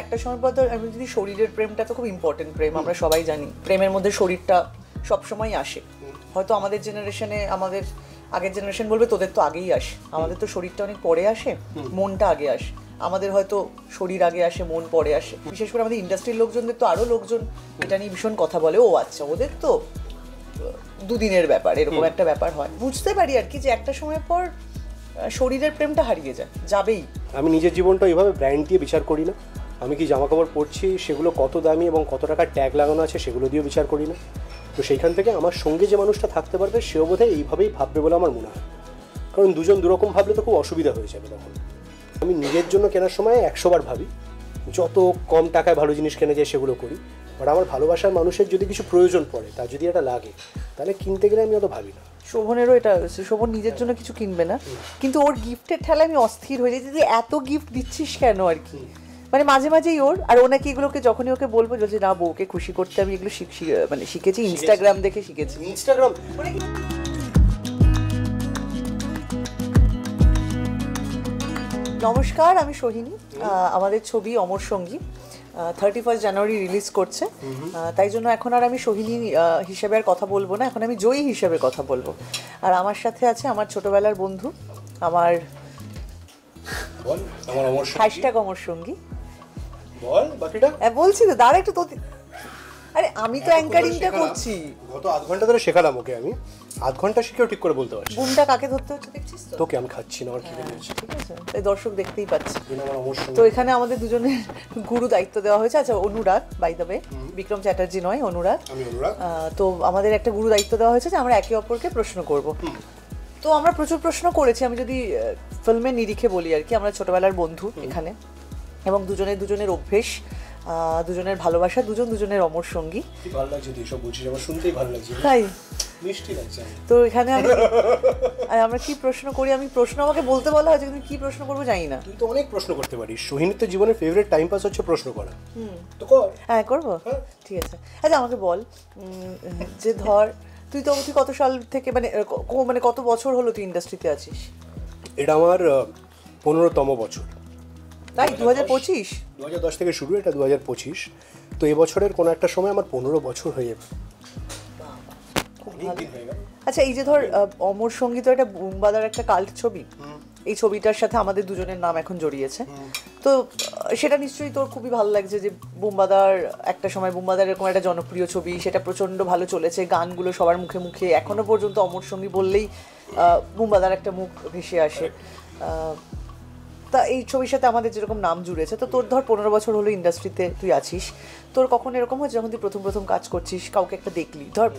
একটা সময় পর আমি যদি শরীরের প্রেমটা তো খুব ইম্পর্টেন্ট প্রেম, আমরা সবাই জানি প্রেমের মধ্যে শরীরটা সবসময় আসে। হয়তো আমাদের জেনারেশনে, আমাদের আগের জেনারেশন বলবে তোদের তো আগেই আসে, আমাদের তো শরীরটা অনেক পরে আসে, মনটা আগে আসে। আমাদের হয়তো শরীর আগে আসে, মন পরে আসে। বিশেষ করে আমাদের ইন্ডাস্ট্রির লোকজনদের তো আরও লোকজন এটা নিয়ে ভীষণ কথা বলে, ও আচ্ছা ওদের তো দুদিনের ব্যাপার, এরকম একটা ব্যাপার হয়। বুঝতে পারি আর কি যে একটা সময় পর শরীরের প্রেমটা হারিয়ে যায়, যাবেই। আমি নিজের জীবনটা এইভাবে ব্র্যান্ড দিয়ে বিচার করি না। আমি কি জামা কাপড় পরছি সেগুলো কত দামি এবং কত টাকার ট্যাগ লাগানো আছে সেগুলো দিয়েও বিচার করি না। তো সেইখান থেকে আমার সঙ্গে যে মানুষটা থাকতে পারবে সেও বোধহয় এইভাবেই ভাববে বলে আমার মনে হয়। কারণ দুজন দুরকম ভাবলে তো খুব অসুবিধা হয়ে যাবে তখন। আমি নিজের জন্য কেনার সময় 100 বার ভাবি, যত কম টাকায় ভালো জিনিস কেনা যায় সেগুলো করি। বাট আমার ভালোবাসার মানুষের যদি কিছু প্রয়োজন পড়ে, তার যদি এটা লাগে, তাহলে কিনতে গেলে আমি অত ভাবি না। শোভনেরও এটা হয়েছে, শোভন নিজের জন্য কিছু কিনবে না, কিন্তু ওর গিফটের ঠেলায় আমি অস্থির হয়ে যাই যে এত গিফট দিচ্ছিস কেন আর কি। মানে মাঝে মাঝেই ওর, আর ও নাকি এগুলোকে যখনই ওকে বলবো যে না বউকে খুশি করতে আমি এগুলো মানে শিখেছি, ইনস্টাগ্রাম দেখে শিখেছি। ইনস্টাগ্রাম নমস্কার, আমি সোহিনী। আমাদের ছবি অমর সঙ্গী 31 জানুয়ারি রিলিজ করছে, তাই জন্য এখন আর আমি সোহিনী হিসেবে আর কথা বলবো না, এখন আমি জয়ী হিসেবে কথা বলবো। আর আমার সাথে আছে আমার ছোটবেলার বন্ধু, আমার হ্যাশট্যাগ অমর সঙ্গী। বলছি তো, দাঁড়া একটু। তো আরে আমি তো অ্যাঙ্কারিংটা করছি, গত আধ ঘন্টা ধরে শেখালাম ওকে। আমি আধ ঘন্টা শিখেও ঠিক করে বলতে পারছি। বুমটা কাকে ধরতে হচ্ছে দেখছিস তো? তোকে আমি খাচ্ছি না, আমার খিদে পেয়েছে। ঠিক আছে, এই দর্শক দেখতেই পাচ্ছে। তো এখানে আমাদের দুজনের গুরু দায়িত্ব দেওয়া হয়েছে। আচ্ছা, Anurag by the way, Bikram Chatterjee নয়, অনুরাগ। তো আমাদের একটা গুরু দায়িত্ব দেওয়া হয়েছে যে আমরা একে অপরকে প্রশ্ন করব। তো আমরা প্রচুর প্রশ্ন করেছি। আমি যদি ফিল্মের নিরিখে বলি আর কি, আমরা ছোটবেলার বন্ধু এখানে, এবং দুজনের অভ্যেস, দুজনের ভালোবাসা, দুজনের অমর সঙ্গী। ভালো লাগছে তুই সব বলছিস, আমার শুনতেই ভালো লাগছে, তাই মিষ্টি লাগছে। তো এখানে আমরা কি প্রশ্ন করি, আমি প্রশ্ন আমাকে বলতে বলা হয়েছে, কিন্তু কি প্রশ্ন করবো জানি না। তুই তো অনেক প্রশ্ন করতে পারিস। সোহিনীর তো জীবনের ফেভারিট টাইম পাস হচ্ছে প্রশ্ন করা। তো কর। হ্যাঁ, করবো। ঠিক আছে। আচ্ছা, আমাকে বল যে ধর তুই কত সাল থেকে, মানে কত বছর হলো তুই ইন্ডাস্ট্রিতে আছিস? এটা আমার 15তম বছর। তাই 2025? 2010 থেকে শুরু, এটা 2025। তো এবছরের কোনো একটা সময় আমার 15 বছর হয়ে যাবে। আচ্ছা, এই যে ধর অমর সঙ্গী তো একটা বুমবাদার একটা কাল্ট ছবি, এই ছবিটার সাথে আমাদের দুজনের নাম এখন জড়িয়েছে। তো সেটা নিশ্চয়ই তোর খুবই ভালো লাগছে যে বুমবাদার একটা সময়, বুমবাদার এরকম একটা জনপ্রিয় ছবি, সেটা প্রচণ্ড ভালো চলেছে, গানগুলো সবার মুখে মুখে, এখনো পর্যন্ত অমর সঙ্গী বললেই বুমবাদার একটা মুখ ভেসে আসে। তা এই ছবির সাথে আমাদের যেরকম নাম জুড়েছে, তো তোর ধর 15 বছর হলো ইন্ডাস্ট্রিতে তুই আছিস, তোর কখন এরকম হচ্ছে যখন তুই প্রথম কাজ করছিস, কাউকে একটা দেখলি, ধর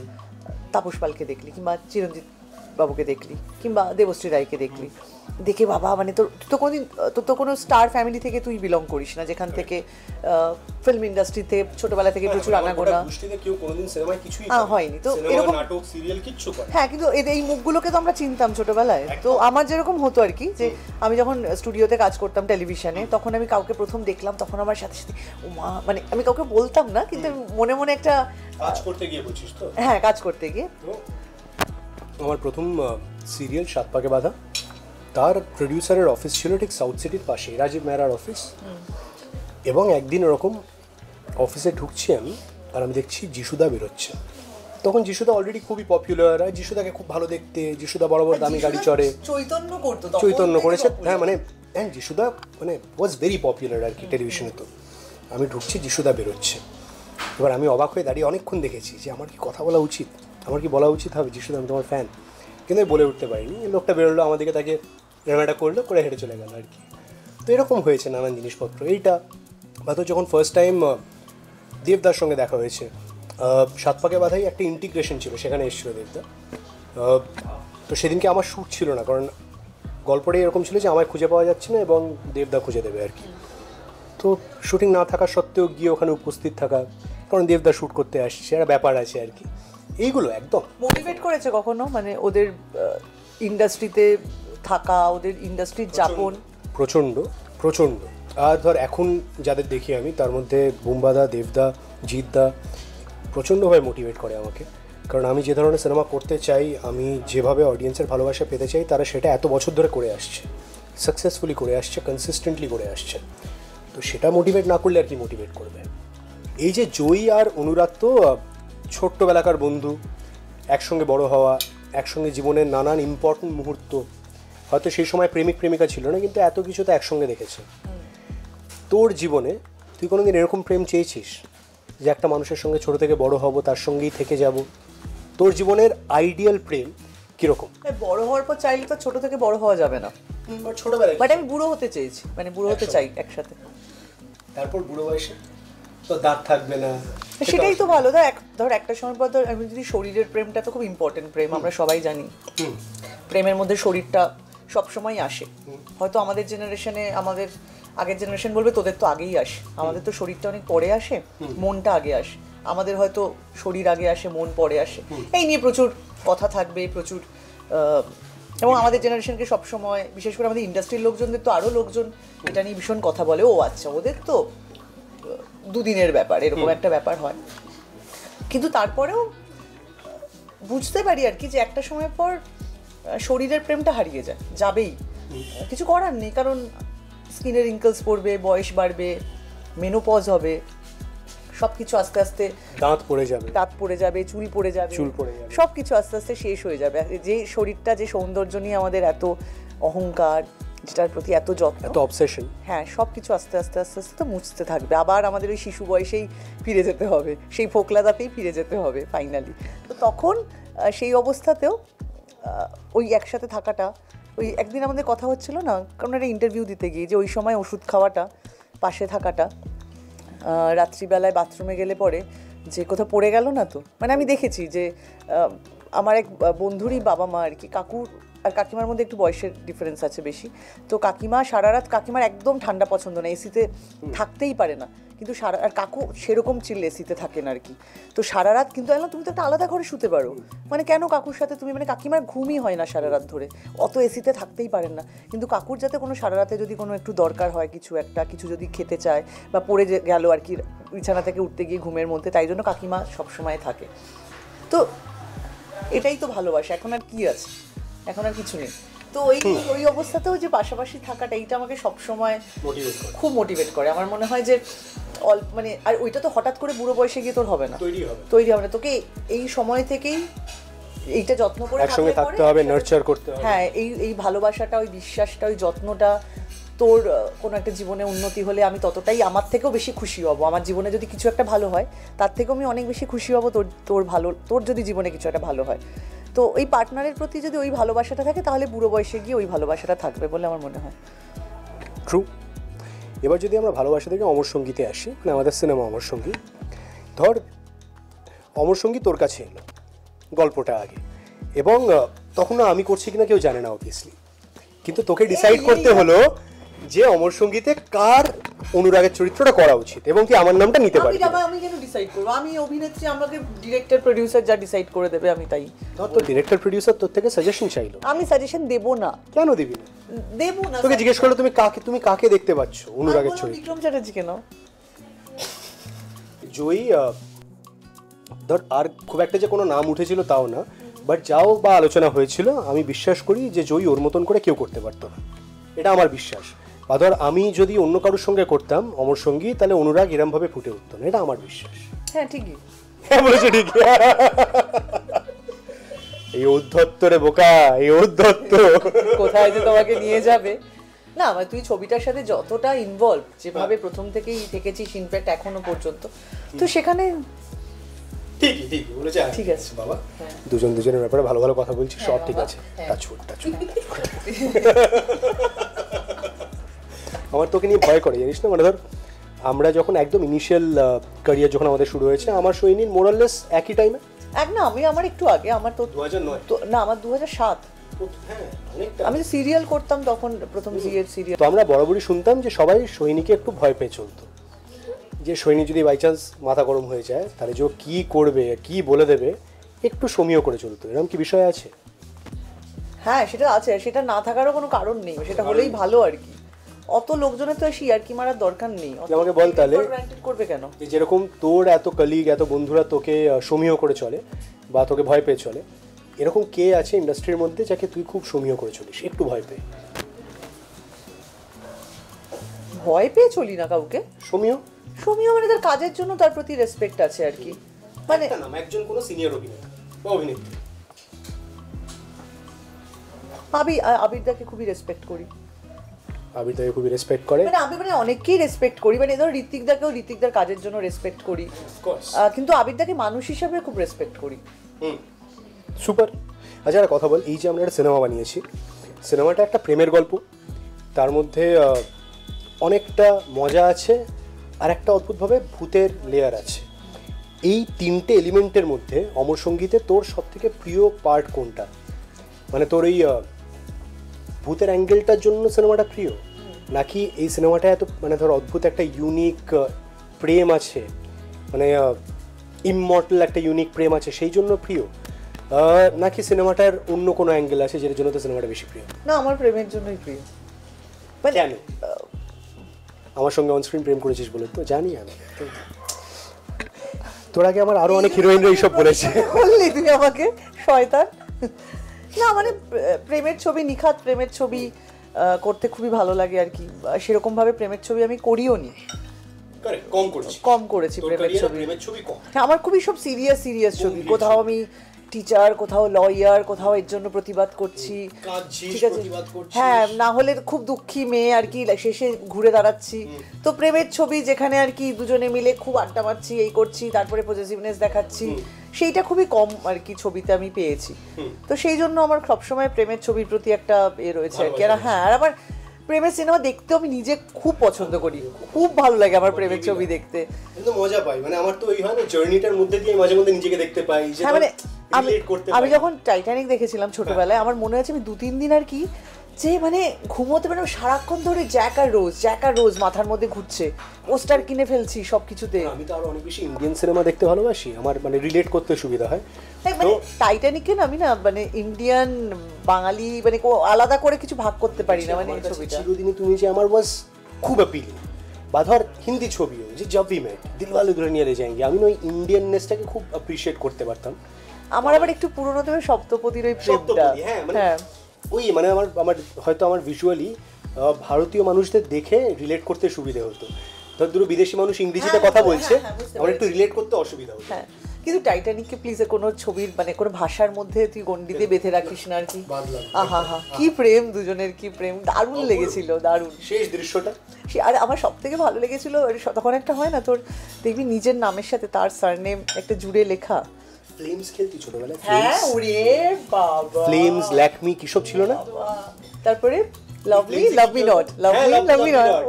তাপস পালকে দেখলি, কিংবা চিরঞ্জিত বাবুকে দেখলি, কিংবা দেবশ্রী রায়কে দেখলি, দেখে বাবা, মানে তোর তো কোনো স্টার ফ্যামিলি থেকে তুই বিলং করিস না, যেখান থেকে ফিল্ম ইন্ডাস্ট্রিতে ছোটবেলা থেকে প্রচুর আনাগোনা হয়নি, তো এরকম নাটক সিরিয়াল কিচ্ছু করে। হ্যাঁ, কিন্তু এই মুখগুলোকে তো আমরা চিনতাম ছোটবেলায়। তো আমার যেরকম হতো আর কি, যে আমি যখন স্টুডিওতে কাজ করতাম টেলিভিশনে, তখন আমি কাউকে প্রথম দেখলাম, তখন আমার সাথে সাথে ও মা, মানে আমি কাউকে বলতাম না, কিন্তু মনে মনে একটা কাজ করতে গিয়ে বলছিস তো? হ্যাঁ, কাজ করতে গিয়ে। আমার প্রথম সিরিয়াল 7 পাকে বাঁধা, তার প্রডিউসারের অফিস ছিল ঠিক সাউথ সিটির পাশে, রাজীব মেহরার অফিস। এবং একদিন ওরকম অফিসে ঢুকছি আমি, আর আমি দেখছি যিশুদা বেরোচ্ছে। তখন যিশুদা অলরেডি খুবই পপুলার, আর যিশুদাকে খুব ভালো দেখতে, যিশুদা বড় বড় দামি গাড়ি চড়ে, চৈতন্য করেছে। হ্যাঁ, মানে যিশুদা মানে ওয়াজ ভেরি পপুলার আর কি টেলিভিশনে। তো আমি ঢুকছি, যিশুদা বেরোচ্ছে। এবার আমি অবাক হয়ে দাঁড়িয়ে অনেকক্ষণ দেখেছি যে আমার কি কথা বলা উচিত, আমার কি বলা উচিত হবে, যিশুদা আমি তোমার ফ্যান, কিন্তু আমি বলে উঠতে পারিনি। লোকটা বেরোলো, আমাদেরকে তাকে রেমাটা করলো, করে হেঁটে চলে গেল আর কি। তো এরকম হয়েছে নানান জিনিসপত্র। এইটা বা তো যখন ফার্স্ট টাইম দেবদার সঙ্গে দেখা হয়েছে, 7 পাকে বাঁধাই একটা ইন্টিগ্রেশন ছিল, সেখানে এসেছিলো দেবদা। তো সেদিনকে আমার শ্যুট ছিল না, কারণ গল্পটাই এরকম ছিল যে আমায় খুঁজে পাওয়া যাচ্ছে না এবং দেবদা খুঁজে দেবে আর কি। তো শুটিং না থাকা সত্ত্বেও গিয়ে ওখানে উপস্থিত থাকা, কারণ দেবদা শ্যুট করতে আসছে, একটা ব্যাপার আছে আর কি। এইগুলো একদম মোটিভেট করেছে কখনো, মানে ওদের ইন্ডাস্ট্রিতে থাকা, ওদের ইন্ডাস্ট্রির যাপন? প্রচণ্ড। আর ধর এখন যাদের দেখি আমি, তার মধ্যে বুমবাদা, দেবদা, জিতদা প্রচণ্ডভাবে মোটিভেট করে আমাকে। কারণ আমি যে ধরনের সিনেমা করতে চাই, আমি যেভাবে অডিয়েন্সের ভালোবাসা পেতে চাই, তারা সেটা এত বছর ধরে করে আসছে, সাকসেসফুলি করে আসছে, কনসিস্টেন্টলি করে আসছে। তো সেটা মোটিভেট না করলে আর কি মোটিভেট করবে? এই যে জয়ী আর অনুরাগ তো ছোট্টবেলাকার বন্ধু, একসঙ্গে বড় হওয়া, একসঙ্গে জীবনের নানান ইম্পর্টেন্ট মুহূর্ত, হয়তো সেই সময় প্রেমিক প্রেমিকা ছিল না, কিন্তু এত কিছু তো একসঙ্গে দেখেছে। তোর জীবনে তুই কোনোদিন এরকম প্রেম চেয়েছিস যে একটা মানুষের সঙ্গে ছোট থেকে বড় হব, তার সঙ্গেই থেকে যাব? তোর জীবনের আইডিয়াল প্রেম কিরকম? বড় হওয়ার পর চাইলে তো ছোট থেকে বড় হওয়া যাবে না, ছোটবেলায় বাট আমি বুড়ো হতে চেয়েছি, মানে বুড়ো হতে চাই একসাথে। তারপর বুড়ো বয়সে তো দাঁত থাকবে না, সেটাই তো ভালো। ধর একটা সময় পর ধর আমি যদি শরীরের প্রেমটা তো খুব ইম্পর্টেন্ট প্রেম, আমরা সবাই জানি প্রেমের মধ্যে শরীরটা সবসময় আসে। হয়তো আমাদের জেনারেশনে, আমাদের আগের জেনারেশন বলবে তোদের তো আগেই আসে, আমাদের তো শরীরটা অনেক পরে আসে, মনটা আগে আসে। আমাদের হয়তো শরীর আগে আসে, মন পরে আসে, এই নিয়ে প্রচুর কথা থাকবে, প্রচুর। এবং আমাদের জেনারেশনকে সবসময়, বিশেষ করে আমাদের ইন্ডাস্ট্রির লোকজনদের তো আরও লোকজন এটা নিয়ে ভীষণ কথা বলে, ও আচ্ছা ওদের তো দুদিনের ব্যাপার, এরকম একটা ব্যাপার হয়। কিন্তু তারপরেও বুঝতে পারি আর কি যে একটা সময় পর শরীরের প্রেমটা হারিয়ে যায়, যাবেই, কিছু করার নেই। কারণ স্কিনের রিঙ্কলস পড়বে, বয়স বাড়বে, মেনোপজ হবে, সব কিছু আস্তে আস্তে, দাঁত পড়ে যাবে, চুল পড়ে যাবে, সব কিছু আস্তে আস্তে শেষ হয়ে যাবে। যে শরীরটা, যে সৌন্দর্য নিয়ে আমাদের এত অহংকার, যেটার প্রতি এত যত্ন, এত অবসেশন, হ্যাঁ, সব কিছু আস্তে আস্তে আস্তে আস্তে তো মুছতে থাকবে। আবার আমাদের ওই শিশু বয়সেই ফিরে যেতে হবে, সেই ফোকলাদাতেই ফিরে যেতে হবে ফাইনালি। তো তখন সেই অবস্থাতেও ওই একসাথে থাকাটা, ওই একদিন আমাদের কথা হচ্ছিল না, কারণ একটা ইন্টারভিউ দিতে গিয়ে, যে ওই সময় ওষুধ খাওয়াটা, পাশে থাকাটা, রাত্রিবেলায় বাথরুমে গেলে পরে যে কোথাও পড়ে গেল না তো, মানে আমি দেখেছি যে আমার এক বন্ধুরই বাবা মা আর কি, কাকুর আর কাকিমার মধ্যে একটু বয়সের ডিফারেন্স আছে বেশি। তো কাকিমা সারা রাত, কাকিমার একদম ঠান্ডা পছন্দ না, এসিতে থাকতেই পারে না, কিন্তু আর কাকু সেরকম চিল্লে এসিতে থাকেন আর কি। তো সারা রাত, কিন্তু তুমি তো একটা আলাদা ঘরে শুতে পারো, মানে কেন কাকুর সাথে তুমি, মানে কাকিমার ঘুমই হয় না সারা রাত ধরে, অত এসিতে থাকতেই পারেন না। কিন্তু কাকুর যাতে কোনো সারা রাতে যদি কোনো একটু দরকার হয়, কিছু যদি খেতে চায় বা পড়ে গেল আর কি বিছানা থেকে উঠতে গিয়ে ঘুমের মধ্যে, তাই জন্য কাকিমা সবসময় থাকে। তো এটাই তো ভালোবাসা, এখন আর কি আছে, এখন আর কিছু নেই। তো ওই অবস্থাতেও যে পাশাপাশি থাকাটা, এইটা আমাকে সবসময় খুব মোটিভেট করে। আমার মনে হয় যে মানে, আর ওইটা তো হঠাৎ করে বুড়ো বয়সে গিয়ে তোর হবে না, তৈরি হবে না, তোকে এই সময় থেকেই এইটা যত্ন করে থাকতে হবে, নার্চার করতে হবে। হ্যাঁ, এই ভালোবাসাটা, ওই বিশ্বাসটা, ওই যত্নটা, তোর কোনো একটা জীবনে উন্নতি হলে আমি ততটাই, আমার থেকেও বেশি খুশি হব। আমার জীবনে যদি কিছু একটা ভালো হয়, তার থেকেও আমি অনেক বেশি খুশি হব তোর যদি জীবনে কিছু একটা ভালো হয়। তো ওই পার্টনারের প্রতি যদি ওই ভালোবাসাটা থাকে, তাহলে বুড়ো বয়সে গিয়ে ওই ভালোবাসাটা থাকবে বলে আমার মনে হয়। ট্রু। এবার যদি আমরা ভালোবাসা থেকে অমর সঙ্গীতে আসি, মানে আমাদের সিনেমা অমর সঙ্গী, ধর অমর সঙ্গী তোর কাছে এলো গল্পটা আগে, এবং তখন আমি করছি কিনা কেউ জানে না অবভিয়াসলি, কিন্তু তোকে ডিসাইড করতে হলো যে অমর সঙ্গীতে কার অনুরাগের চরিত্রটা করা উচিত, এবং কি আমার নামটা নিতে পারি। আমি কেন ডিসাইড করব? আমি অভিনেত্রী, আমাকে ডিরেক্টর প্রোডিউসার যা ডিসাইড করে দেবে আমি তাই। তো ডিরেক্টর প্রোডিউসার তোর থেকে সাজেশন চাইলো, আমি সাজেশন দেব না। কেন দিবি না? দেব না। তোকে জিজ্ঞেস করলো তুমি কাকে দেখতে পাচ্ছ অনুরাগের চরিত্র? বিক্রম চ্যাটার্জি কেন? জয়ী, ধর আর খুব একটা যে কোনো নাম উঠেছিল তাও না, বাট যাও বা আলোচনা হয়েছিল, আমি বিশ্বাস করি যে জয়ী ওর মতন করে কেউ করতে পারতো না, এটা আমার বিশ্বাস। বা ধর আমি যদি অন্য কারোর সঙ্গে করতাম অমর সঙ্গী, তাহলে অনুরাগ এরমভাবে ফুটে উঠতো না, এটা আমার বিশ্বাস। হ্যাঁ ঠিকই, হ্যাঁ বলেছো, ঠিকই। এই উদ্ধত্ত রে বোকা, এই উদ্ধত্ত কোথায় যে তোমাকে নিয়ে যাবে। না, মানে তুই ছবিটার সাথে যতটা ইনভলভ, যেভাবে প্রথম থেকেই থেকেছিস ইনফ্যাক্ট এখনো পর্যন্ত, তো সেখানে ঠিকই বলেছে। ঠিক আছে বাবা, দুজন দুজনের ব্যাপারে ভালো ভালো কথা বলছি, সব ঠিক আছে। টাচউড। আমার তোকে নিয়ে ভয় করে, জানিস না, মানে ধর আমরা যখন একদম ইনিশিয়াল ক্যারিয়ার যখন আমাদের শুরু হয়েছে, আমার সৈনিক মোরাললেস একই টাইমে। না, আমার একটু আগে, আমার তো 2009 না, আমার 2007। আমি তো সিরিয়াল করতাম তখন, প্রথম সিরিয়াল। তো আমরা বরাবরই শুনতাম যে সবাই সৈনিকে একটু ভয় পেয়ে চলতো, যে সৈনিক যদি বাই চান্স মাথা গরম হয়ে যায়, তাহলে যে কি করবে, কি বলে দেবে, একটু সমীহ করে চলতো। এরকম কি বিষয় আছে? হ্যাঁ, সেটা আছে, সেটা না থাকারও কোনো কারণ নেই, সেটা হলেই ভালো আর কি। অত লোকজনের তো এসে আর কি মারার দরকার নেই। আমাকে বল তাহলে, করবে কেন? যেরকম তোর এত কলিগ, এত বন্ধুরা তোকে সমীহ করে চলে বা তোকে ভয় পেয়ে চলে, এরকম কে আছে ইন্ডাস্ট্রির মধ্যে যাকে তুই খুব সমীহ করে চলিস, একটু ভয় পেয়ে? ভয় পেয়ে চলি না কাউকে। সমীহ মানে তার কাজের জন্য তার প্রতি রেসপেক্ট আছে আর কি, মানে একজন কোনো সিনিয়র অভিনেতা বা অভিনেত্রী। আবিরদাকে খুবই রেসপেক্ট করি। আবিরদাকে খুবই রেসপেক্ট করে, মানে আমি মানে অনেককেই রেসপেক্ট করি, মানে ধর ঋত্বিকদার কাজের জন্য রেসপেক্ট করি, কিন্তু আবিরদাকে মানুষ হিসাবে খুব রেসপেক্ট করি। সুপার। আচ্ছা একটা কথা বল, এই যে আমরা একটা সিনেমা বানিয়েছি, সিনেমাটা একটা প্রেমের গল্প, তার মধ্যে অনেকটা মজা আছে আর একটা অদ্ভুতভাবে ভূতের লেয়ার আছে। এই তিনটে এলিমেন্টের মধ্যে অমর সঙ্গীতে তোর সবথেকে প্রিয় পার্ট কোনটা? মানে তোর এই ভূতের অ্যাঙ্গেলটার জন্য সিনেমাটা প্রিয়, নাকি এই সিনেমাটা এত মানে ধর অদ্ভুত একটা ইউনিক প্রেম আছে, মানে ইমমর্টাল একটা ইউনিক প্রেম আছে সেই জন্য প্রিয়, নাকি সিনেমাটার অন্য কোনো অ্যাঙ্গেল আছে যেটার জন্য তো সিনেমাটা বেশি প্রিয়? না, আমার প্রেমের জন্যই প্রিয়। কেন? আমার সঙ্গে অনস্ক্রিন প্রেম করেছিস বলে তো জানি আমি। তোর আগে আমার আরো অনেক হিরোইনরা এইসব বলেছে। বললি তুই আমাকে শয়তান। না মানে প্রেমের ছবি, নিখাত প্রেমের ছবি করতে খুবই ভালো লাগে আর কি। সেরকম ভাবে প্রেমের ছবি আমি করিও নি, কম করেছি প্রেমের ছবি। হ্যাঁ, আমার খুবই সব সিরিয়াস ছবি, কোথাও আমি টিচার, কোথাও লয়ার, কোথাও এর জন্য প্রতিবাদ করছি, ঠিক আছে, হ্যাঁ, না হলে খুব দুঃখী মেয়ে আর কি শেষে ঘুরে দাঁড়াচ্ছি। তো প্রেমের ছবি যেখানে আর কি দুজনে মিলে খুব আড্ডা মারছি, এই করছি, তারপরে পজেসিভনেস দেখাচ্ছি, সেইটা খুবই কম আর কি ছবিতে আমি পেয়েছি। তো সেই জন্য আমার সবসময় প্রেমের ছবির প্রতি একটা রয়েছে আর কি। আর হ্যাঁ, আর আমার প্রেমের সিনেমা দেখতেও আমি নিজে খুব পছন্দ করি, খুব ভালো লাগে আমার প্রেমের ছবি দেখতে, কিন্তু মজা পাই। মানে আমার তো ওই হয় না, জার্নিটার মধ্যে দিয়ে মাঝে মধ্যে নিজেকে দেখতে পাই। হ্যাঁ, মানে আমি যখন টাইটানিক দেখেছিলাম ছোটবেলায়, আমার মনে আছে আমি 2-3 দিন আর কি যে মানে ঘুমোতে পারে সারাক্ষণ ধরে জ্যাক আর রোজ মাথার মধ্যে ঘুরছে, পোস্টার কিনে ফেলছি সবকিছুতে। আমি তো আরো অনেক বেশি ইন্ডিয়ান সিনেমা দেখতে ভালোবাসি, আমার মানে রিলেট করতে সুবিধা হয়। মানে টাইটানিকে না আমি না মানে ইন্ডিয়ান বাঙালি মানে আলাদা করে কিছু ভাগ করতে পারি না। মানে এই ছবিটা চিরদিনই তুমি যে আমার ওয়াজ খুব অ্যাপিলিং। বা ধর হিন্দি ছবিও যে জব উই মেট, দিলওয়ালে দুলহানিয়া লে যায়েঙ্গে, আমি ওই ইন্ডিয়াননেসটাকে খুব অ্যাপ্রিশিয়েট করতে পারতাম। আমার আবার একটু পুরোনো দেবে সপ্তপদীর ওই প্রেমটা। হ্যাঁ, ওই মানে আমার হয়তো আমার ভিজুয়ালি ভারতীয় মানুষদের দেখে রিলেট করতে সুবিধা হতো। ধর দুটো বিদেশি মানুষ ইংরেজিতে কথা বলছে, আমার একটু রিলেট করতে অসুবিধা হতো। হ্যাঁ, কিন্তু টাইটানিককে প্লিজ কোনো ছবির মানে কোনো ভাষার মধ্যে তুই গন্ডিতে বেঁধে রাখিস না আর কি। আহা হা, কি প্রেম দুজনের, কি প্রেম, দারুণ লেগেছিল, দারুণ শেষ দৃশ্যটা। আর আমার সব থেকে ভালো লেগেছিল তখন একটা হয় না তোর দেখবি নিজের নামের সাথে তার সারনেম একটা জুড়ে লেখা। ফ্লেমস খেলতি ছোটবেলায়? হ্যাঁ, ওরে বাবা, ফ্লেমস, ল্যাকমি কি সব ছিল না? তারপরে লাভ মি নট।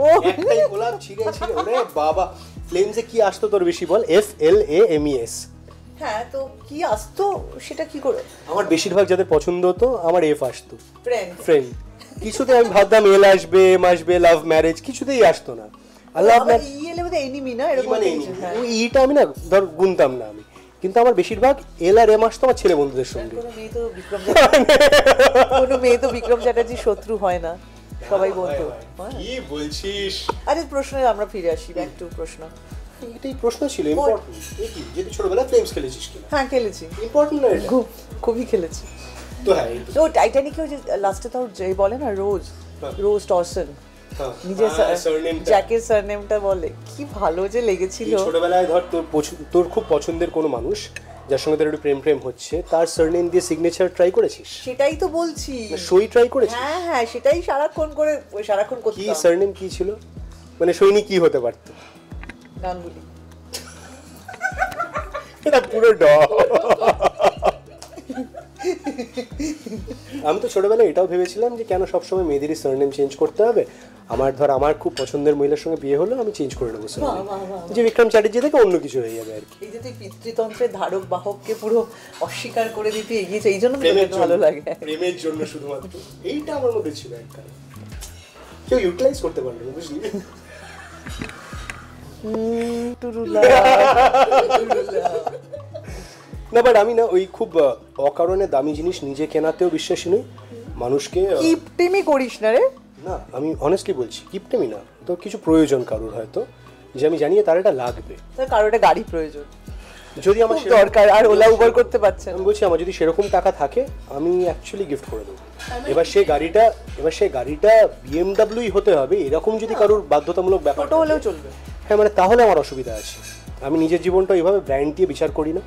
ও একটাই গোলাপ ছিঁড়ে ওরে বাবা। ফ্লেমসে কি আসতো তোর বেশি বল? FLAMES। হ্যাঁ, তো কি আসতো সেটা কি করে? আমার বেশিরভাগ যাদের পছন্দ হতো আমার F আসতো, ফ্রেন্ড। কিছুতে আমি ভাবতাম এল আসবে, এম আসবে, লাভ ম্যারেজ, কিছুতেই আসতো না। আল্লাহ আপনার এনিমি না এরকম ওই ইটা আমি না ধর গুনতাম না আমি, কিন্তু আমার বেশিরভাগ এল আর এম আসতো আমার ছেলে বন্ধুদের সঙ্গে। কোনো মেয়ে তো বিক্রম চ্যাটার্জির শত্রু হয় না, সবাই বন্ধু। কি বলছিস? আরে প্রশ্নে আমরা ফিরে আসি, ব্যাক টু প্রশ্ন। এটাই প্রশ্ন ছিল ইম্পর্টেন্ট। এই কি যে তুই ফ্লেমস খেলেছিস কিনা? হ্যাঁ, খেলেছি। ইম্পর্টেন্ট না এটা? খুবই খেলেছি। তো হ্যাঁ, তো টাইটানিকে যে লাস্টে তো যে বলে না রোজ টরসন, নিজের জ্যাকের সারনেমটা বলে, কি ভালো যে লেগেছিল। ছোটবেলায় ধর তোর খুব পছন্দের কোনো মানুষ যার সঙ্গে তোর একটু প্রেম হচ্ছে, তার সারনেম দিয়ে সিগনেচার ট্রাই করেছিস? সেটাই তো বলছি, সই ট্রাই করেছিস? হ্যাঁ, সেটাই সারাক্ষণ করতাম। কি সারনেম কি ছিল? মানে সৈনিক কি হতে পারত? গাঙ্গুলি। এটা পুরো আমি তো ছোটবেলায় এটাও ভেবেছিলাম যে কেন সবসময় মেয়েদেরই সারনেম চেঞ্জ করতে হবে। আমার খুব পছন্দের মহিলার সঙ্গে বিয়ে হলো, আমি চেঞ্জ করে নেবো সারনেম, যে বিক্রম চ্যাটার্জি থেকে অন্য কিছু হয়ে যাবে আর কি। এই যে তুই পিতৃতন্ত্রের ধারক বাহককে পুরো অস্বীকার করে দিতে এগিয়েছে, এই জন্য ভালো লাগে। প্রেমের জন্য শুধুমাত্র এইটা আমার মধ্যে ছিল একটা, কেউ ইউটিলাইজ করতে পারলো না, বুঝলি? না, বাট আমি না ওই খুব অকারণে দামি জিনিস নিজে কেনাতেও বিশ্বাসী নই। মানুষকে কিপটেমি করিস না রে। না, আমি অনেস্টলি বলছি, কিপটেমি না, তো কিছু প্রয়োজন কারোর হয়তো, যে আমি জানি তার এটা লাগবে, কারোর একটা গাড়ি প্রয়োজন, যদি আমার খুব দরকার, আর ওলা উবার করতে পারছেন। আমি বলছি আমার যদি সেরকম টাকা থাকে আমি অ্যাকচুয়ালি গিফট করে দেবো। এবার সেই গাড়িটা BMW হতে হবে এরকম যদি কারোর বাধ্যতামূলক ব্যাপার ছোট হলেও চলবে। হ্যাঁ মানে তাহলে আমার অসুবিধা আছে। আমি নিজের জীবনটা এইভাবে ব্র্যান্ড দিয়ে বিচার করি না।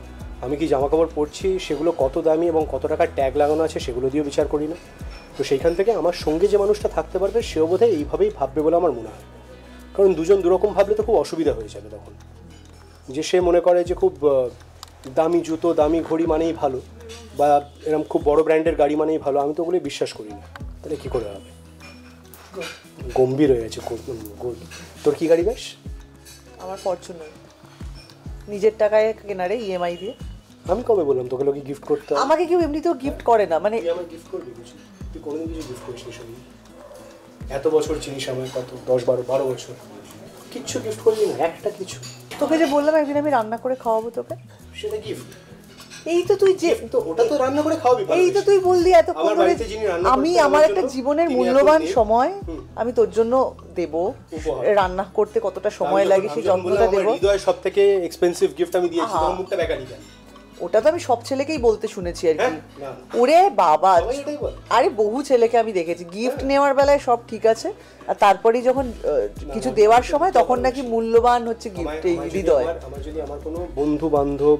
আমি কি জামা কাপড় পরছি সেগুলো কত দামি এবং কত টাকার ট্যাগ লাগানো আছে সেগুলো দিয়েও বিচার করি না। তো সেইখান থেকে আমার সঙ্গে যে মানুষটা থাকতে পারবে সেও বোধহয় এইভাবেই ভাববে বলে আমার মনে হয়। কারণ দুজন দুরকম ভাবলে তো খুব অসুবিধা হয়ে যাবে তখন। যে সে মনে করে যে খুব দামি জুতো দামি ঘড়ি মানেই ভালো, বা এরকম খুব বড় ব্র্যান্ডের গাড়ি মানেই ভালো, আমি তো ওগুলোই বিশ্বাস করি না। তাহলে কী করে হবে? গম্ভীর হয়ে গেছে। তোর কি গাড়ি বেশ? আমার ফরচুনার, নিজের টাকায় কেনারে EMI দিয়ে। আমি কবে বললাম তোকে লোকে গিফট করতে হবে? আমাকে কেউ এমনিতেও গিফট করে না, মানে তুই আমায় গিফট করবি কিছু? তুই কোনোদিন কিছু গিফট করিস নি শুনি। এত বছর চিনিস আমায়, কত 10-12 বছর, কিচ্ছু গিফট করলি না, একটা কিছু। তোকে যে বললাম একদিন আমি রান্না করে খাওয়াবো তোকে, সেটা গিফট। এই তো তুই যে তো ওটা তো রান্না করে খাওয়াবি। এই তো তুই বললি এতক্ষণ ধরে আমি আমার একটা জীবনের মূল্যবান সময় আমি তোর জন্য দেব, রান্না করতে কতটা সময় লাগে সেই যত্নটা দেব। হৃদয়ের সবথেকে এক্সপেন্সিভ গিফট আমি দিয়েছি, তোমার মুখটা বেকারি কেন? ওটা তো আমি সব ছেলেকেই বলতে শুনেছি আর কি। ওরে বাবা, আরে বহু ছেলেকে আমি দেখেছি গিফট নেওয়ার বেলায় সব ঠিক আছে, আর তারপরেই যখন কিছু দেওয়ার সময় তখন নাকি মূল্যবান হচ্ছে গিফট। এই হৃদয়, আমার যদি আমার কোনো বন্ধু বান্ধব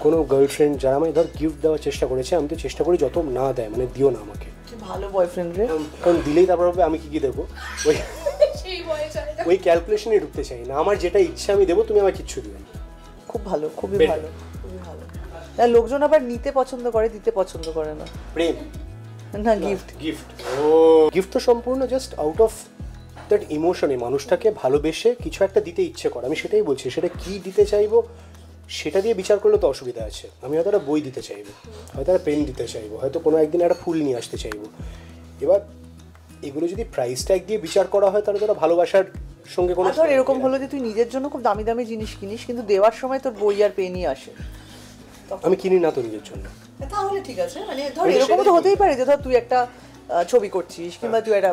কোনো গার্লফ্রেন্ড যারা আমায় ধর গিফট দেওয়ার চেষ্টা করেছে, আমি তো চেষ্টা করি যত না দেয় মানে দিও না আমাকে। ভালো বয়ফ্রেন্ড রে, কারণ দিলেই তারপর আমি কি দেবো ওই ক্যালকুলেশনে ঢুকতে চাই না। আমার যেটা ইচ্ছা আমি দেবো, তুমি আমার কিচ্ছু দিও না। খুব ভালো, খুবই ভালো, খুবই ভালো। লোকজন আবার নিতে পছন্দ করে, দিতে পছন্দ করে না। প্রেম না, গিফট। গিফট তো সম্পূর্ণ জাস্ট আউট অফ দ্যাট ইমোশনে মানুষটাকে ভালোবেসে কিছু একটা দিতে ইচ্ছে করে। আমি সেটাই বলছি, সেটা কি দিতে চাইবো সেটা দিয়ে বিচার করলে তো অসুবিধা আছে। আমি হয়তো একটা বই দিতে চাইবো, হয়তো একটা পেন দিতে চাইবো, হয়তো কোনো একদিন একটা ফুল নিয়ে আসতে চাইবো। এবার এগুলো যদি প্রাইস ট্যাগ দিয়ে বিচার করা হয় তাহলে তোরা ভালোবাসার সঙ্গে কোনো ধর এরকম হলো যে তুই নিজের জন্য খুব দামি দামি জিনিস কিনিস, কিন্তু দেওয়ার সময় তোর বই আর পেনই আসে। আমি কিনি না তো নিজের জন্য, তাহলে ঠিক আছে। মানে ধর এরকম তো হতেই পারে যে ধর তুই একটা ছবি করছিস কিংবা তুই একটা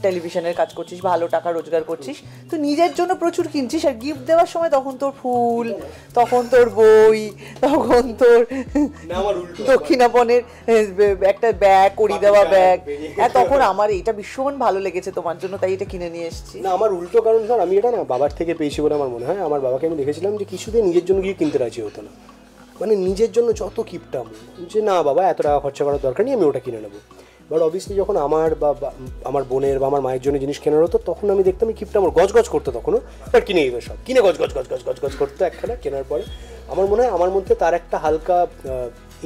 টেলিভিশনের কাজ করছিস, ভালো টাকা রোজগার করছিস, তুই নিজের জন্য প্রচুর কিনছিস, আর গিফট দেওয়ার সময় তখন তোর ফুল, তখন তোর বই, তখন তোর দক্ষিণাপনের একটা ব্যাগ, কড়ি দেওয়া ব্যাগ, হ্যাঁ তখন আমার এটা ভীষণ ভালো লেগেছে তোমার জন্য, তাই এটা কিনে নিয়ে এসেছি। না আমার উল্টো, কারণ ধর আমি এটা না বাবার থেকে পেয়েছি বলে আমার মনে হয়। আমার বাবাকে আমি দেখেছিলাম যে কিছুদিন নিজের জন্য গিয়ে কিনতে রাজি হতো না, মানে নিজের জন্য যত কিপটাম, যে না বাবা এত টাকা খরচা করার দরকার নেই, আমি ওটা কিনে নেবো। বাট অবভিয়াসলি যখন আমার বা আমার বোনের বা আমার মায়ের জন্য জিনিস কেনার হতো তখন আমি দেখতাম এই কিপটা আমার গজগজ করতো তখনও, বাট কিনে দিত সব, কিনে গজগজ করতো একখানা কেনার পরে। আমার মনে হয় আমার মধ্যে তার একটা হালকা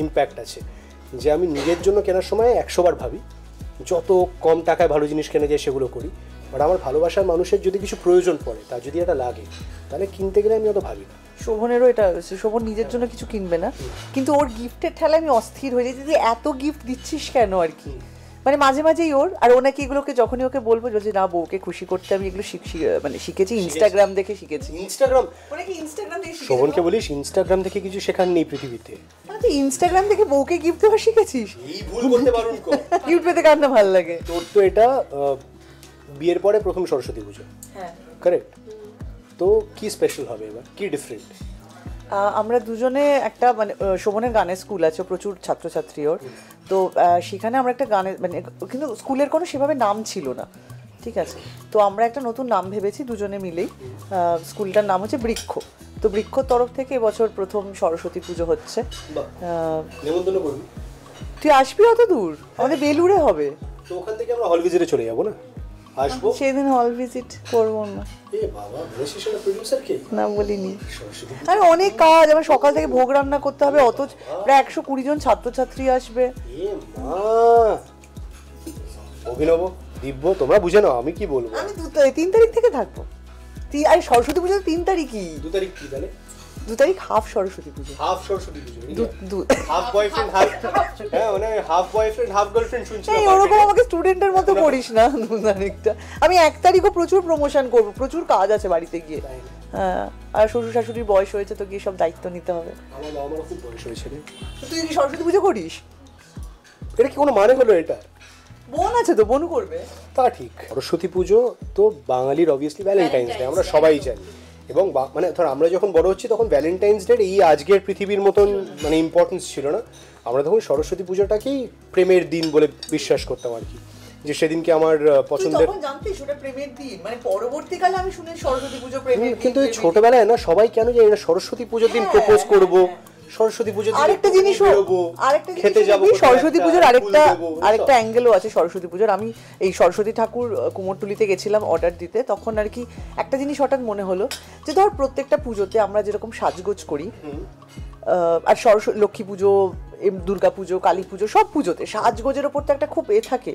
ইম্প্যাক্ট আছে যে আমি নিজের জন্য কেনার সময় 100 বার ভাবি, যত কম টাকায় ভালো জিনিস কেনা যায় সেগুলো করি। বাট আমার ভালোবাসার মানুষের যদি কিছু প্রয়োজন পড়ে, তার যদি এটা লাগে, তাহলে কিনতে গেলে আমি অত ভাবি না। শোভনেরও এটা হচ্ছে, শোভন নিজের জন্য কিছু কিনবে না, কিন্তু ওর গিফটের ঠেলায় আমি অস্থির হয়ে যাই যে এত গিফট দিচ্ছিস কেন আর কি। মানে মাঝে মাঝেই ওর, আর ও নাকি এগুলোকে যখনই ওকে বলবো যে না বউকে খুশি করতে আমি এগুলো মানে শিখেছি, ইনস্টাগ্রাম দেখে শিখেছি। ইনস্টাগ্রাম, ওনাকে ইনস্টাগ্রাম দেখে শিখেছি। শোভনকে বলিস ইনস্টাগ্রাম দেখে কিছু শেখার নেই পৃথিবীতে। তুই ইনস্টাগ্রাম দেখে বউকে গিফট দেওয়া শিখেছিস? এই ভুল করতে পারুন কো। গিফট পেতে কার না ভালো লাগে? তোর তো এটা বিয়ের পরে প্রথম সরস্বতী পুজো, হ্যাঁ কারেক্ট? তো কি স্পেশাল হবে এবার, কি ডিফারেন্ট? আমরা দুজনে একটা মানে শোভনের গানের স্কুল আছে, প্রচুর ছাত্রছাত্রী ওর, তো সেখানে আমরা একটা গানের মানে, কিন্তু স্কুলের কোনো সেভাবে নাম ছিল না, ঠিক আছে? তো আমরা একটা নতুন নাম ভেবেছি দুজনে মিলেই, স্কুলটার নাম হচ্ছে বৃক্ষ। তো বৃক্ষর তরফ থেকে এবছর প্রথম সরস্বতী পুজো হচ্ছে। নেমন্তন্ন করবি? তুই আসবি অত দূর? আমাদের বেলুড়ে হবে। তো ওখান থেকে আমরা হল ভিজিটে চলে যাবো না? আসবো সেদিন হল ভিজিট করবো না। এ বাবা, বলেছিস না প্রোডিউসার কে? না বলিনি, আরে অনেক কাজ, আমার সকাল থেকে ভোগ রান্না করতে হবে, অত প্রায় 120 জন ছাত্রছাত্রী আসবে। এ মা, অভিনব দিব্য তোমরা বুঝে নাও, আমি কি বলবো। আমি 3 তারিখ থেকে থাকবো। আরে সরস্বতী পুজো 3 তারিখই। 2 তারিখ কি তাহলে? 2 তারিখ হাফ সরস্বতী পুজো। হাফ সরস্বতী পুজো, হাফ বয়ফ্রেন্ড হাফ, হ্যাঁ মানে হাফ বয়ফ্রেন্ড হাফ গার্লফ্রেন্ড শুনছি। এই ওরকম আমাকে স্টুডেন্টের মতো করিস না 2 তারিখটা। আমি 1 তারিখও প্রচুর প্রমোশন করব, প্রচুর কাজ আছে বাড়িতে গিয়ে। হ্যাঁ, আর শ্বশুর শাশুড়ির বয়স হয়েছে তো গিয়ে সব দায়িত্ব নিতে হবে। আমার বাবা মার খুব বয়স হয়েছে রে। তুই কি সরস্বতী পুজো করিস? এটা কি কোনো মানে হলো এটা? বোন আছে তো, বোন করবে। তা ঠিক, সরস্বতী পুজো তো বাঙালির অবভিয়াসলি ভ্যালেন্টাইন্স ডে, আমরা সবাই জানি। এবং মানে ধর আমরা যখন বড় হচ্ছি তখন ভ্যালেন্টাইন্স ডে এই আজকের পৃথিবীর মতন মানে ইম্পর্টেন্স ছিল না। আমরা তখন সরস্বতী পুজোটাকেই প্রেমের দিন বলে বিশ্বাস করতাম আর কি, যে সেদিনকে আমার পছন্দের। তখন জানতিস ওটা প্রেমের দিন, মানে পরবর্তীকালে আমি শুনে সরস্বতী পুজো প্রেমের দিন। কিন্তু এই ছোটবেলায় না সবাই কেন যে এটা সরস্বতী পুজোর দিন প্রপোজ করব, সরস্বতী পুজোর দিন আরেকটা জিনিস খেতে যাব, সরস্বতী পুজোর আরেকটা অ্যাঙ্গেলও আছে সরস্বতী পুজোর। আমি এই সরস্বতী ঠাকুর কুমোরটুলিতে গেছিলাম অর্ডার দিতে, তখন আর কি একটা জিনিস হঠাৎ মনে হলো যে ধর প্রত্যেকটা পুজোতে আমরা যেরকম সাজগোজ করি, আর লক্ষ্মী পুজো, দুর্গা পুজো, কালী পুজো, সব পুজোতে সাজগোজের ওপর তো একটা খুব থাকে।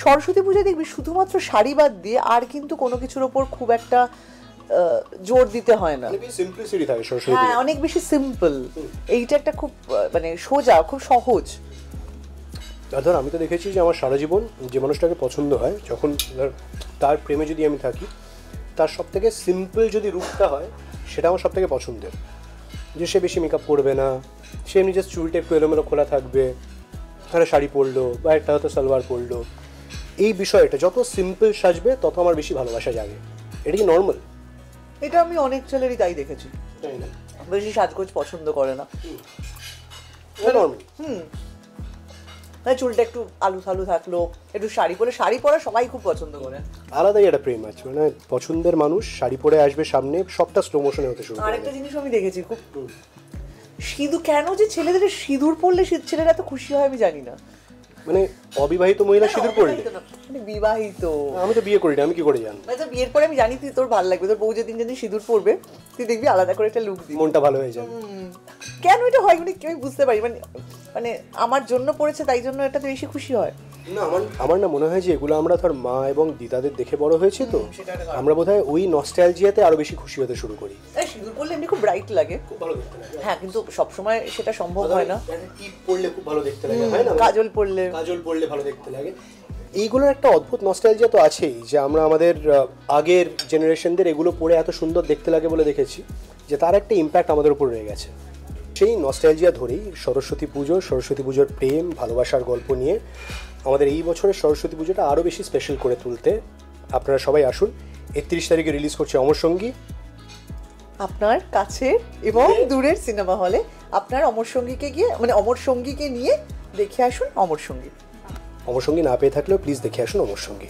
সরস্বতী পুজোয় দেখবি শুধুমাত্র শাড়ি বাদ দিয়ে আর কিন্তু কোনো কিছুর ওপর খুব একটা জোর দিতে হয় না, হ্যাঁ অনেক বেশি সিম্পল। এইটা একটা খুব মানে সোজা, খুব সহজ। ধর আমি তো দেখেছি যে আমার সারা জীবন যে মানুষটাকে পছন্দ হয়, যখন ধর তার প্রেমে যদি আমি থাকি, তার সব থেকে সিম্পল যদি রূপটা হয় সেটা আমার সব থেকে পছন্দের। যে সে বেশি মেকআপ করবে না, সে এমনি জাস্ট চুলটা একটু এলোমেলো খোলা থাকবে, একটা শাড়ি পরলো বা একটা হয়তো সালোয়ার পরলো। এই বিষয়টা যত সিম্পল সাজবে তত আমার বেশি ভালোবাসা জাগে। এটা কি নর্মাল? এটা আমি অনেক ছেলেরই তাই দেখেছি, তাই না? বেশি সাজগোজ পছন্দ করে না। চুলটা একটু আলু থালু থাকলো, একটু শাড়ি পরে, শাড়ি পরা সবাই খুব পছন্দ করে। আলাদাই একটা প্রেম আছে, মানে পছন্দের মানুষ শাড়ি পরে আসবে সামনে, সবটা স্লো মোশনে হতে শুরু করে। আরেকটা জিনিস আমি দেখেছি খুব, সিঁদুর কেন যে ছেলেদের সিঁদুর পরলে ছেলেরা এত খুশি হয় আমি জানি না। মানে অবিবাহিত মহিলা সিঁদুর পরলে? মানে বিবাহিত। আমি তো বিয়ে করি না, আমি কি করে জানবো? মানে বিয়ের পরে আমি জানি তুই, তোর ভালো লাগবে, তোর বউ যেদিন যেদিন সিঁদুর পরবে তুই দেখবি আলাদা করে একটা লুক দিবি, মনটা ভালো হয়ে যাবে। কেন এটা হয় মানে আমি বুঝতে পারি, মানে আমার জন্য পড়েছে তাই জন্য এটা তো বেশি খুশি হয় না। আমার না মনে হয় যে এগুলো আমরা ধর মা এবং দিদাদের দেখে বড় হয়েছি, তো আমরা বোধহয় ওই নস্টালজিয়াতে আরো বেশি খুশি হতে শুরু করি। সিঁদুর পরলে এমনি খুব ব্রাইট লাগে, খুব ভালো দেখতে লাগে। হ্যাঁ কিন্তু সবসময় সেটা সম্ভব হয় না। টিপ পরলে খুব ভালো দেখতে লাগে, হয় না? কাজল পরলে ভালো দেখতে লাগে। এইগুলোর একটা অদ্ভুত নস্টালজিয়া তো আছেই, যে আমরা আমাদের আগের জেনারেশনদের এগুলো পরে এত সুন্দর দেখতে লাগে বলে দেখেছি, যে তার একটা ইম্প্যাক্ট আমাদের উপর রয়ে গেছে। সেই নস্টালজিয়া ধরেই সরস্বতী পুজোর প্রেম ভালোবাসার গল্প নিয়ে আমাদের এই বছরের সরস্বতী পুজোটা আরও বেশি স্পেশাল করে তুলতে আপনারা সবাই আসুন। 31 তারিখে রিলিজ করছে অমর সঙ্গী, আপনার কাছের এবং দূরের সিনেমা হলে। আপনার অমর সঙ্গীকে গিয়ে, মানে অমর সঙ্গীকে নিয়ে দেখে আসুন অমর সঙ্গী। অমর সঙ্গী না পেয়ে থাকলেও প্লিজ দেখে আসুন অমর সঙ্গী।